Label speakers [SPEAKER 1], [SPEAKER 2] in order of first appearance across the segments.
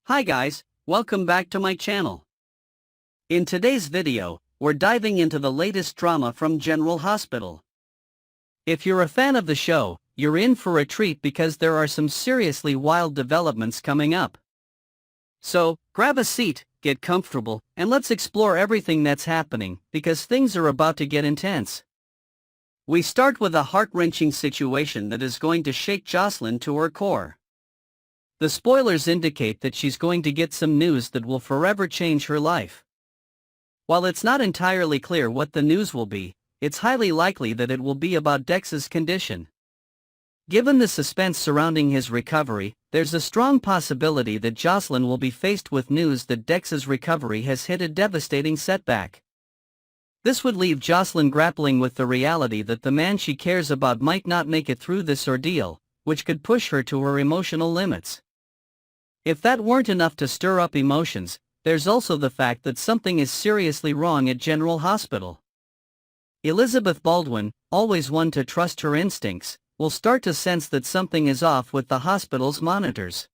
[SPEAKER 1] Hi guys, welcome back to my channel. In today's video, we're diving into the latest drama from General Hospital. If you're a fan of the show, you're in for a treat because there are some seriously wild developments coming up. So, grab a seat, get comfortable, and let's explore everything that's happening because things are about to get intense. We start with a heart-wrenching situation that is going to shake Jocelyn to her core. The spoilers indicate that she's going to get some news that will forever change her life. While it's not entirely clear what the news will be, it's highly likely that it will be about Dex's condition. Given the suspense surrounding his recovery, there's a strong possibility that Jocelyn will be faced with news that Dex's recovery has hit a devastating setback. This would leave Jocelyn grappling with the reality that the man she cares about might not make it through this ordeal, which could push her to her emotional limits. If that weren't enough to stir up emotions, there's also the fact that something is seriously wrong at General Hospital. Elizabeth Baldwin, always one to trust her instincts, will start to sense that something is off with the hospital's monitors.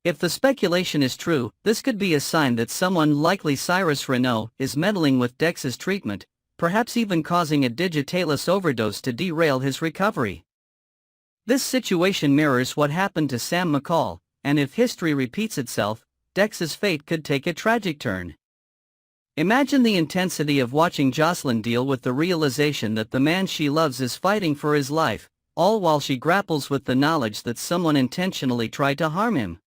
[SPEAKER 1] If the speculation is true, this could be a sign that someone, likely Cyrus Renaud, is meddling with Dex's treatment, perhaps even causing a digitalis overdose to derail his recovery. This situation mirrors what happened to Sam McCall, and if history repeats itself, Dex's fate could take a tragic turn. Imagine the intensity of watching Jocelyn deal with the realization that the man she loves is fighting for his life, all while she grapples with the knowledge that someone intentionally tried to harm him.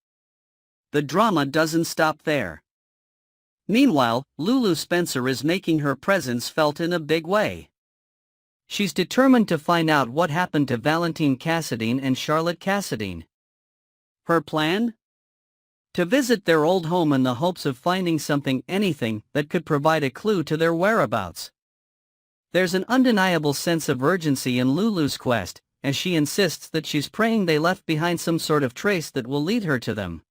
[SPEAKER 1] The drama doesn't stop there. Meanwhile, Lulu Spencer is making her presence felt in a big way. She's determined to find out what happened to Valentine Cassadine and Charlotte Cassadine. Her plan? To visit their old home in the hopes of finding anything that could provide a clue to their whereabouts. There's an undeniable sense of urgency in Lulu's quest, as she insists that she's praying they left behind some sort of trace that will lead her to them.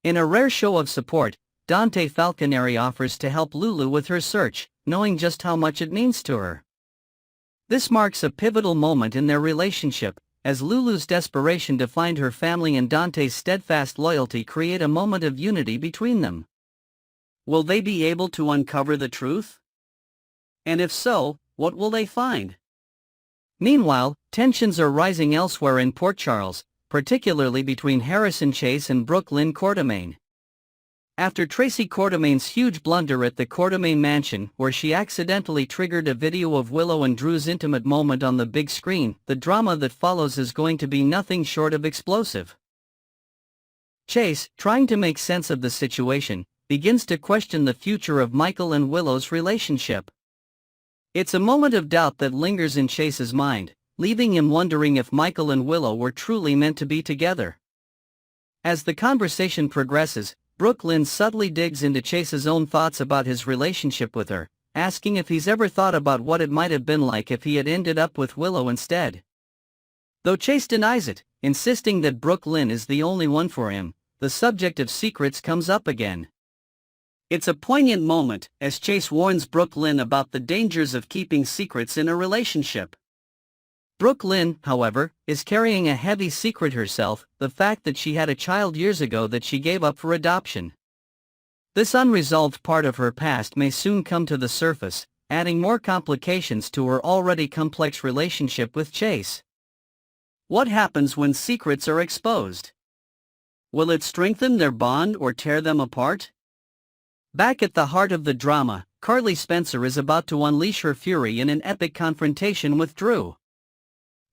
[SPEAKER 1] In a rare show of support, Dante Falconeri offers to help Lulu with her search, knowing just how much it means to her. This marks a pivotal moment in their relationship, as Lulu's desperation to find her family and Dante's steadfast loyalty create a moment of unity between them. Will they be able to uncover the truth? And if so, what will they find? Meanwhile, tensions are rising elsewhere in Port Charles, particularly between Harrison Chase and Brooke Lynn Quartermaine. After Tracy Quartermaine's huge blunder at the Quartermaine mansion where she accidentally triggered a video of Willow and Drew's intimate moment on the big screen, the drama that follows is going to be nothing short of explosive. Chase, trying to make sense of the situation, begins to question the future of Michael and Willow's relationship. It's a moment of doubt that lingers in Chase's mind, leaving him wondering if Michael and Willow were truly meant to be together. As the conversation progresses, Brooke Lynn subtly digs into Chase's own thoughts about his relationship with her, asking if he's ever thought about what it might have been like if he had ended up with Willow instead. Though Chase denies it, insisting that Brooke Lynn is the only one for him, the subject of secrets comes up again. It's a poignant moment, as Chase warns Brooke Lynn about the dangers of keeping secrets in a relationship. Brooke Lynn, however, is carrying a heavy secret herself, the fact that she had a child years ago that she gave up for adoption. This unresolved part of her past may soon come to the surface, adding more complications to her already complex relationship with Chase. What happens when secrets are exposed? Will it strengthen their bond or tear them apart? Back at the heart of the drama, Carly Spencer is about to unleash her fury in an epic confrontation with Drew.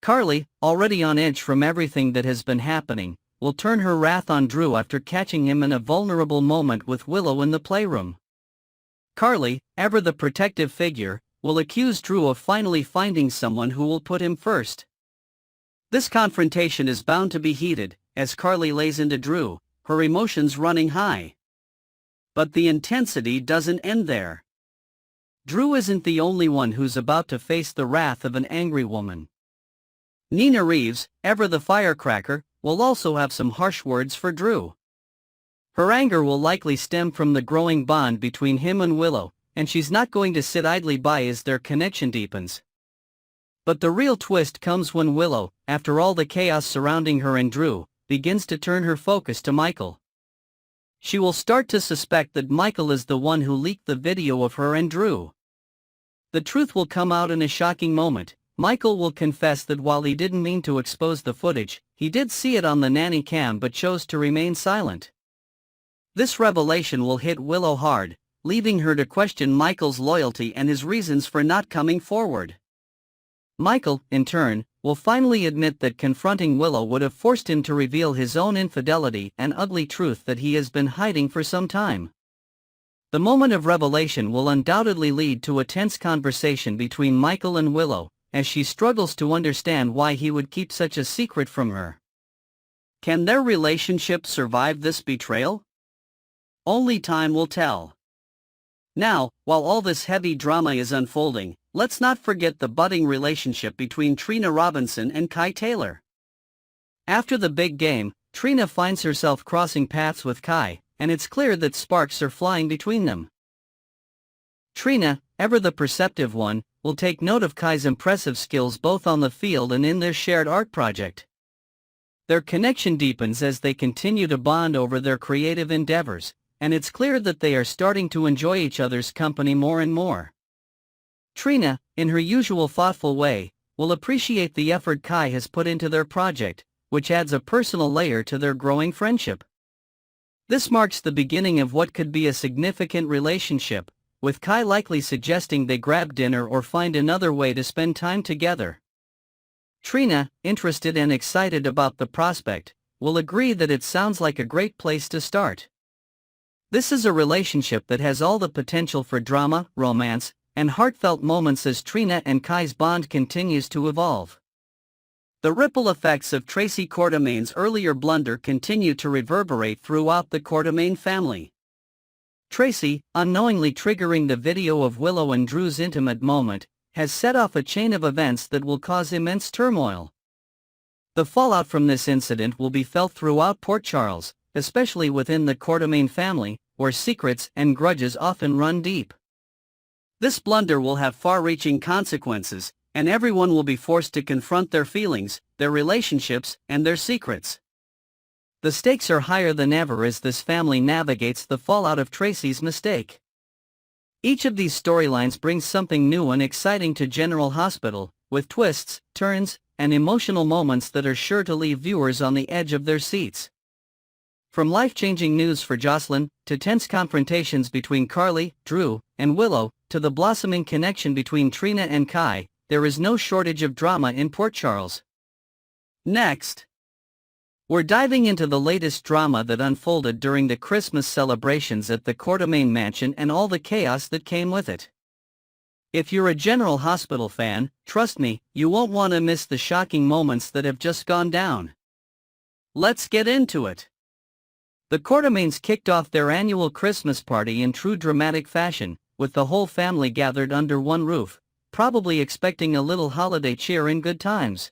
[SPEAKER 1] Carly, already on edge from everything that has been happening, will turn her wrath on Drew after catching him in a vulnerable moment with Willow in the playroom. Carly, ever the protective figure, will accuse Drew of finally finding someone who will put him first. This confrontation is bound to be heated, as Carly lays into Drew, her emotions running high. But the intensity doesn't end there. Drew isn't the only one who's about to face the wrath of an angry woman. Nina Reeves, ever the firecracker, will also have some harsh words for Drew. Her anger will likely stem from the growing bond between him and Willow, and she's not going to sit idly by as their connection deepens. But the real twist comes when Willow, after all the chaos surrounding her and Drew, begins to turn her focus to Michael. she will start to suspect that Michael is the one who leaked the video of her and Drew. The truth will come out in a shocking moment. Michael will confess that while he didn't mean to expose the footage, he did see it on the nanny cam but chose to remain silent. This revelation will hit Willow hard, leaving her to question Michael's loyalty and his reasons for not coming forward. Michael, in turn, will finally admit that confronting Willow would have forced him to reveal his own infidelity and ugly truth that he has been hiding for some time. The moment of revelation will undoubtedly lead to a tense conversation between Michael and Willow, as she struggles to understand why he would keep such a secret from her. Can their relationship survive this betrayal? Only time will tell. Now, while all this heavy drama is unfolding, let's not forget the budding relationship between Trina Robinson and Kai Taylor. After the big game, Trina finds herself crossing paths with Kai, and it's clear that sparks are flying between them. Trina, ever the perceptive one, will take note of Kai's impressive skills both on the field and in their shared art project. Their connection deepens as they continue to bond over their creative endeavors, and it's clear that they are starting to enjoy each other's company more and more. Trina, in her usual thoughtful way, will appreciate the effort Kai has put into their project, which adds a personal layer to their growing friendship. This marks the beginning of what could be a significant relationship, with Kai likely suggesting they grab dinner or find another way to spend time together. Trina, interested and excited about the prospect, will agree that it sounds like a great place to start. This is a relationship that has all the potential for drama, romance, and heartfelt moments as Trina and Kai's bond continues to evolve. The ripple effects of Tracy Quartermain's earlier blunder continue to reverberate throughout the Quartermain family. Tracy, unknowingly triggering the video of Willow and Drew's intimate moment, has set off a chain of events that will cause immense turmoil. The fallout from this incident will be felt throughout Port Charles, especially within the Quartermain family, where secrets and grudges often run deep. This blunder will have far-reaching consequences, and everyone will be forced to confront their feelings, their relationships, and their secrets. The stakes are higher than ever as this family navigates the fallout of Tracy's mistake. Each of these storylines brings something new and exciting to General Hospital, with twists, turns, and emotional moments that are sure to leave viewers on the edge of their seats. From life-changing news for Jocelyn, to tense confrontations between Carly, Drew, and Willow, to the blossoming connection between Trina and Kai, there is no shortage of drama in Port Charles. Next, we're diving into the latest drama that unfolded during the Christmas celebrations at the Quartermain mansion and all the chaos that came with it. If you're a General Hospital fan, trust me, you won't want to miss the shocking moments that have just gone down. Let's get into it. The Quartermains kicked off their annual Christmas party in true dramatic fashion, with the whole family gathered under one roof, probably expecting a little holiday cheer and good times.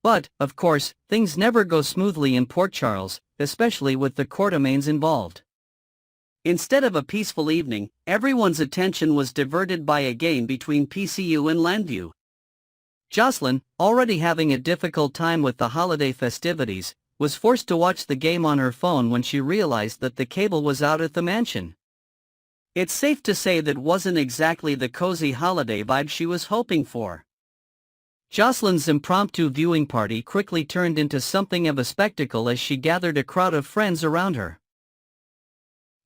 [SPEAKER 1] But, of course, things never go smoothly in Port Charles, especially with the Quartermains involved. Instead of a peaceful evening, everyone's attention was diverted by a game between PCU and Landview. Jocelyn, already having a difficult time with the holiday festivities, was forced to watch the game on her phone when she realized that the cable was out at the mansion. It's safe to say that wasn't exactly the cozy holiday vibe she was hoping for. Jocelyn's impromptu viewing party quickly turned into something of a spectacle as she gathered a crowd of friends around her.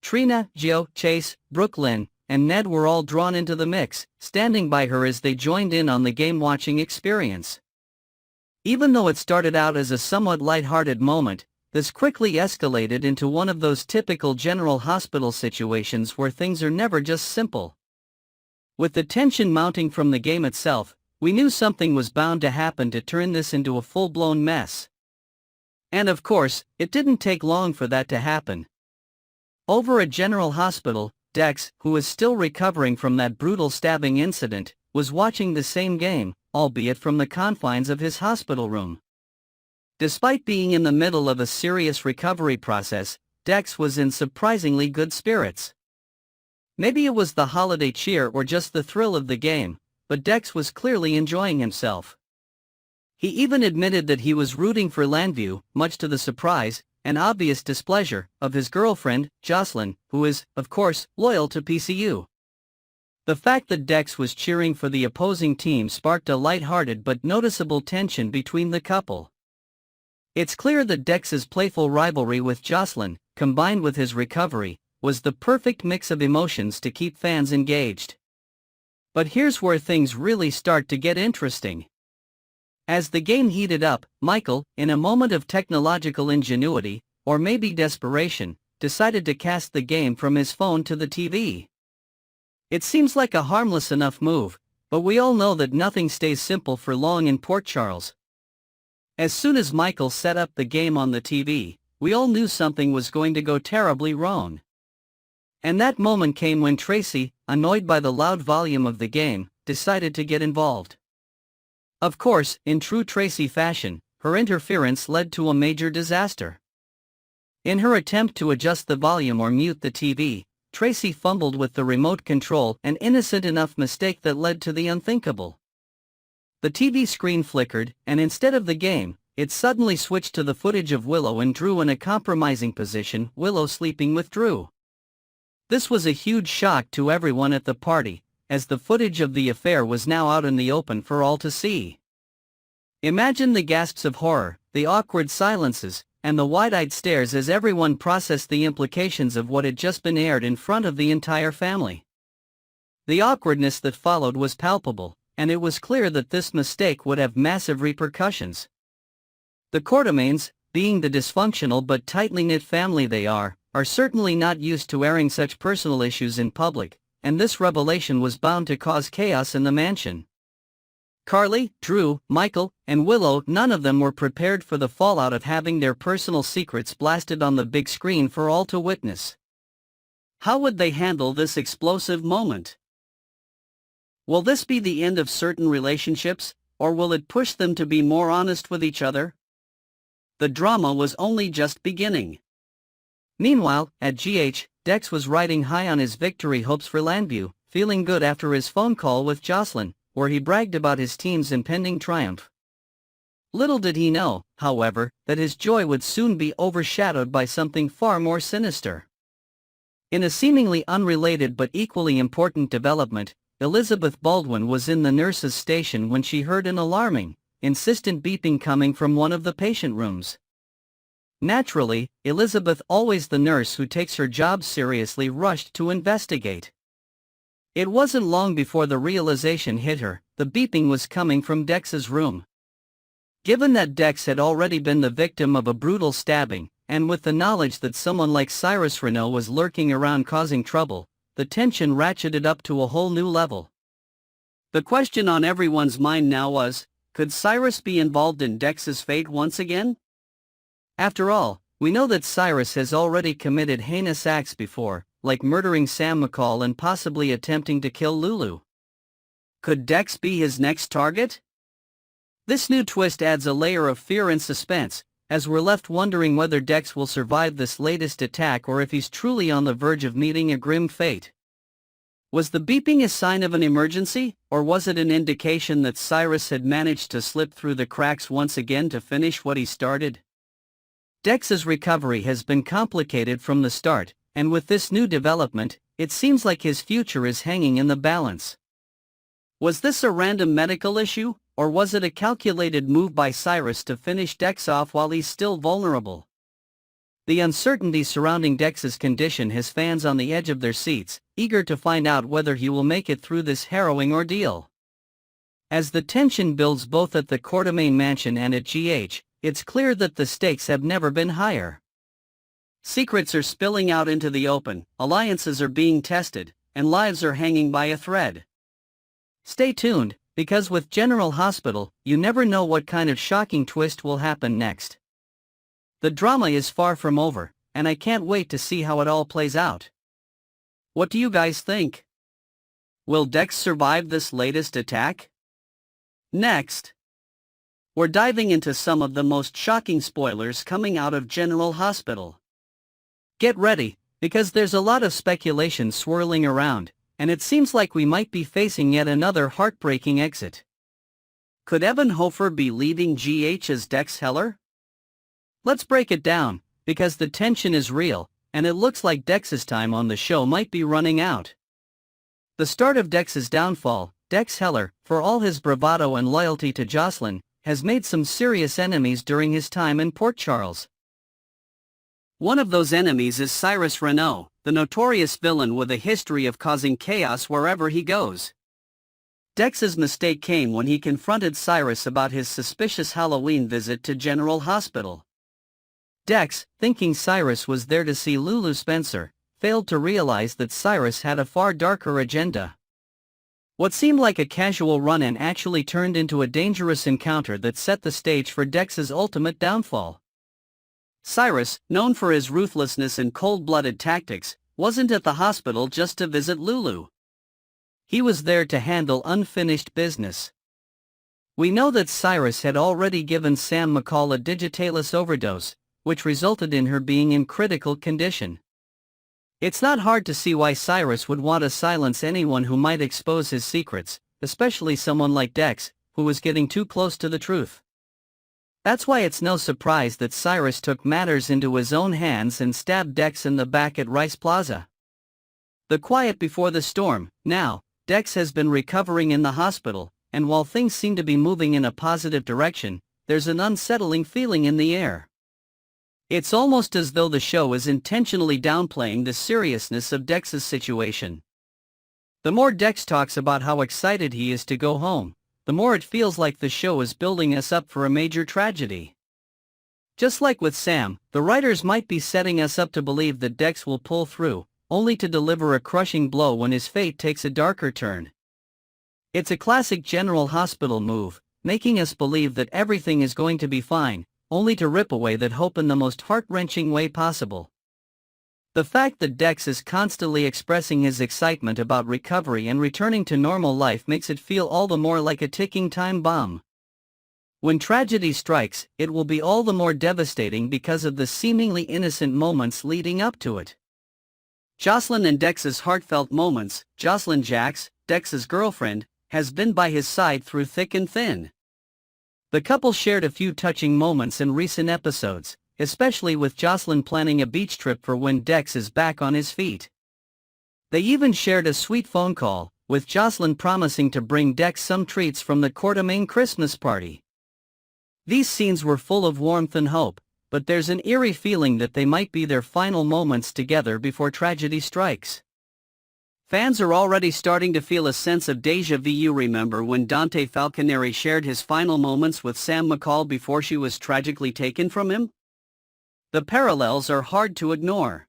[SPEAKER 1] Trina, Gio, Chase, Brooklyn, and Ned were all drawn into the mix, standing by her as they joined in on the game-watching experience. Even though it started out as a somewhat light-hearted moment, this quickly escalated into one of those typical General Hospital situations where things are never just simple. With the tension mounting from the game itself, we knew something was bound to happen to turn this into a full-blown mess. And of course, it didn't take long for that to happen. Over at General Hospital, Dex, who is still recovering from that brutal stabbing incident, was watching the same game, albeit from the confines of his hospital room. Despite being in the middle of a serious recovery process, Dex was in surprisingly good spirits. Maybe it was the holiday cheer or just the thrill of the game, but Dex was clearly enjoying himself. He even admitted that he was rooting for Landview, much to the surprise and obvious displeasure of his girlfriend, Jocelyn, who is, of course, loyal to PCU. The fact that Dex was cheering for the opposing team sparked a light-hearted but noticeable tension between the couple. It's clear that Dex's playful rivalry with Jocelyn, combined with his recovery, was the perfect mix of emotions to keep fans engaged. But here's where things really start to get interesting. As the game heated up, Michael, in a moment of technological ingenuity, or maybe desperation, decided to cast the game from his phone to the TV. It seems like a harmless enough move, but we all know that nothing stays simple for long in Port Charles. As soon as Michael set up the game on the TV, we all knew something was going to go terribly wrong. And that moment came when Tracy, annoyed by the loud volume of the game, decided to get involved. Of course, in true Tracy fashion, her interference led to a major disaster. In her attempt to adjust the volume or mute the TV, Tracy fumbled with the remote control, an innocent enough mistake that led to the unthinkable. The TV screen flickered, and instead of the game, it suddenly switched to the footage of Willow and Drew in a compromising position, Willow sleeping with Drew. This was a huge shock to everyone at the party, as the footage of the affair was now out in the open for all to see. Imagine the gasps of horror, the awkward silences, and the wide-eyed stares as everyone processed the implications of what had just been aired in front of the entire family. The awkwardness that followed was palpable, and it was clear that this mistake would have massive repercussions. The Quartermaines, being the dysfunctional but tightly knit family they are certainly not used to airing such personal issues in public, and this revelation was bound to cause chaos in the mansion. Carly, Drew, Michael, and Willow, none of them were prepared for the fallout of having their personal secrets blasted on the big screen for all to witness. How would they handle this explosive moment? Will this be the end of certain relationships, or will it push them to be more honest with each other? The drama was only just beginning. Meanwhile, at GH, Dex was riding high on his victory hopes for Landview, feeling good after his phone call with Jocelyn, where he bragged about his team's impending triumph. Little did he know, however, that his joy would soon be overshadowed by something far more sinister. In a seemingly unrelated but equally important development, Elizabeth Baldwin was in the nurse's station when she heard an alarming, insistent beeping coming from one of the patient rooms. Naturally, Elizabeth, always the nurse who takes her job seriously, rushed to investigate. It wasn't long before the realization hit her: the beeping was coming from Dex's room. Given that Dex had already been the victim of a brutal stabbing, and with the knowledge that someone like Cyrus Renault was lurking around causing trouble, the tension ratcheted up to a whole new level. The question on everyone's mind now was, could Cyrus be involved in Dex's fate once again? After all, we know that Cyrus has already committed heinous acts before, like murdering Sam McCall and possibly attempting to kill Lulu. Could Dex be his next target? This new twist adds a layer of fear and suspense, as we're left wondering whether Dex will survive this latest attack or if he's truly on the verge of meeting a grim fate. Was the beeping a sign of an emergency, or was it an indication that Cyrus had managed to slip through the cracks once again to finish what he started? Dex's recovery has been complicated from the start, and with this new development, it seems like his future is hanging in the balance. Was this a random medical issue, or was it a calculated move by Cyrus to finish Dex off while he's still vulnerable? The uncertainty surrounding Dex's condition has fans on the edge of their seats, eager to find out whether he will make it through this harrowing ordeal. As the tension builds both at the Quartermaine mansion and at GH, it's clear that the stakes have never been higher. Secrets are spilling out into the open, alliances are being tested, and lives are hanging by a thread. Stay tuned, because with General Hospital, you never know what kind of shocking twist will happen next. The drama is far from over, and I can't wait to see how it all plays out. What do you guys think? Will Dex survive this latest attack? Next, we're diving into some of the most shocking spoilers coming out of General Hospital. Get ready, because there's a lot of speculation swirling around, and it seems like we might be facing yet another heartbreaking exit. Could Evan Hofer be leaving GH as Dex Heller? Let's break it down, because the tension is real, and it looks like Dex's time on the show might be running out. The start of Dex's downfall. Dex Heller, for all his bravado and loyalty to Jocelyn, has made some serious enemies during his time in Port Charles. One of those enemies is Cyrus Renault, the notorious villain with a history of causing chaos wherever he goes. Dex's mistake came when he confronted Cyrus about his suspicious Halloween visit to General Hospităl. Dex, thinking Cyrus was there to see Lulu Spencer, failed to realize that Cyrus had a far darker agenda. What seemed like a casual run-in actually turned into a dangerous encounter that set the stage for Dex's ultimate downfall. Cyrus, known for his ruthlessness and cold-blooded tactics, wasn't at the hospital just to visit Lulu. He was there to handle unfinished business. We know that Cyrus had already given Sam McCall a digitalis overdose, which resulted in her being in critical condition. It's not hard to see why Cyrus would want to silence anyone who might expose his secrets, especially someone like Dex, who was getting too close to the truth. That's why it's no surprise that Cyrus took matters into his own hands and stabbed Dex in the back at Rice Plaza. The quiet before the storm. Now, Dex has been recovering in the hospital, and while things seem to be moving in a positive direction, there's an unsettling feeling in the air. It's almost as though the show is intentionally downplaying the seriousness of Dex's situation. The more Dex talks about how excited he is to go home, the more it feels like the show is building us up for a major tragedy. Just like with Sam, the writers might be setting us up to believe that Dex will pull through, only to deliver a crushing blow when his fate takes a darker turn. It's a classic General Hospităl move, making us believe that everything is going to be fine, only to rip away that hope in the most heart-wrenching way possible. The fact that Dex is constantly expressing his excitement about recovery and returning to normal life makes it feel all the more like a ticking time bomb. When tragedy strikes, it will be all the more devastating because of the seemingly innocent moments leading up to it. Jocelyn and Dex's heartfelt moments. Jocelyn Jax, Dex's girlfriend, has been by his side through thick and thin. The couple shared a few touching moments in recent episodes, especially with Jocelyn planning a beach trip for when Dex is back on his feet. They even shared a sweet phone call, with Jocelyn promising to bring Dex some treats from the Quartermain Christmas party. These scenes were full of warmth and hope, but there's an eerie feeling that they might be their final moments together before tragedy strikes. Fans are already starting to feel a sense of déjà vu. You remember when Dante Falconeri shared his final moments with Sam McCall before she was tragically taken from him? The parallels are hard to ignore.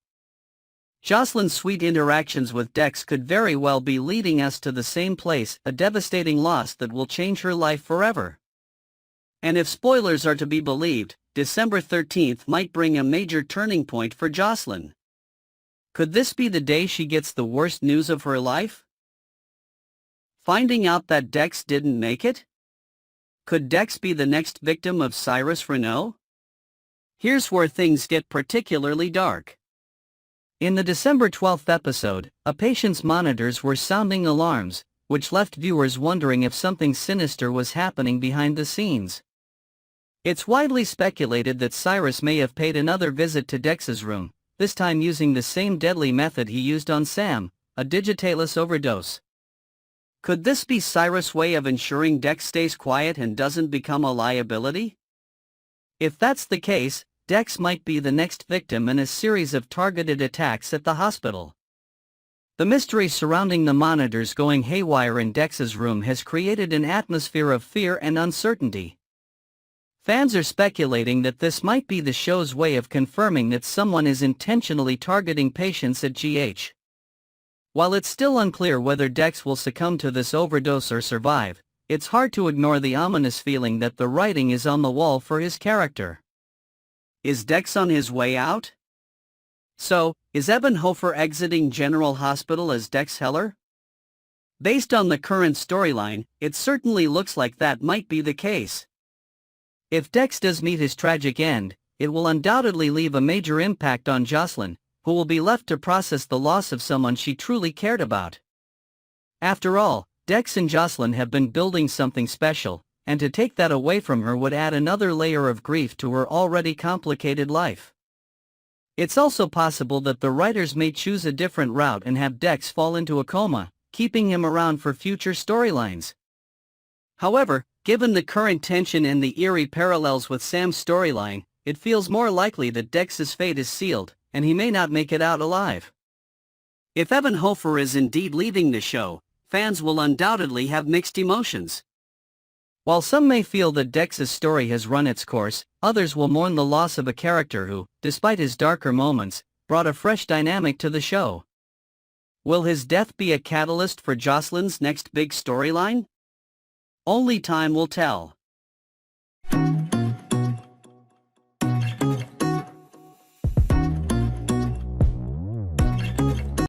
[SPEAKER 1] Jocelyn's sweet interactions with Dex could very well be leading us to the same place, a devastating loss that will change her life forever. And if spoilers are to be believed, December 13th might bring a major turning point for Jocelyn. Could this be the day she gets the worst news of her life? Finding out that Dex didn't make it? Could Dex be the next victim of Cyrus Renault? Here's where things get particularly dark. In the December 12th episode, a patient's monitors were sounding alarms, which left viewers wondering if something sinister was happening behind the scenes. It's widely speculated that Cyrus may have paid another visit to Dex's room, this time using the same deadly method he used on Sam, a digitalis overdose. Could this be Cyrus' way of ensuring Dex stays quiet and doesn't become a liability? If that's the case, Dex might be the next victim in a series of targeted attacks at the hospital. The mystery surrounding the monitors going haywire in Dex's room has created an atmosphere of fear and uncertainty. Fans are speculating that this might be the show's way of confirming that someone is intentionally targeting patients at GH. While it's still unclear whether Dex will succumb to this overdose or survive, it's hard to ignore the ominous feeling that the writing is on the wall for his character. Is Dex on his way out? So, is Evan Hofer exiting General Hospităl as Dex Heller? Based on the current storyline, it certainly looks like that might be the case. If Dex does meet his tragic end, it will undoubtedly leave a major impact on Jocelyn, who will be left to process the loss of someone she truly cared about. After all, Dex and Jocelyn have been building something special, and to take that away from her would add another layer of grief to her already complicated life. It's also possible that the writers may choose a different route and have Dex fall into a coma, keeping him around for future storylines. However, given the current tension and the eerie parallels with Sam's storyline, it feels more likely that Dex's fate is sealed, and he may not make it out alive. If Evan Hofer is indeed leaving the show, fans will undoubtedly have mixed emotions. While some may feel that Dex's story has run its course, others will mourn the loss of a character who, despite his darker moments, brought a fresh dynamic to the show. Will his death be a catalyst for Jocelyn's next big storyline? Only time will tell.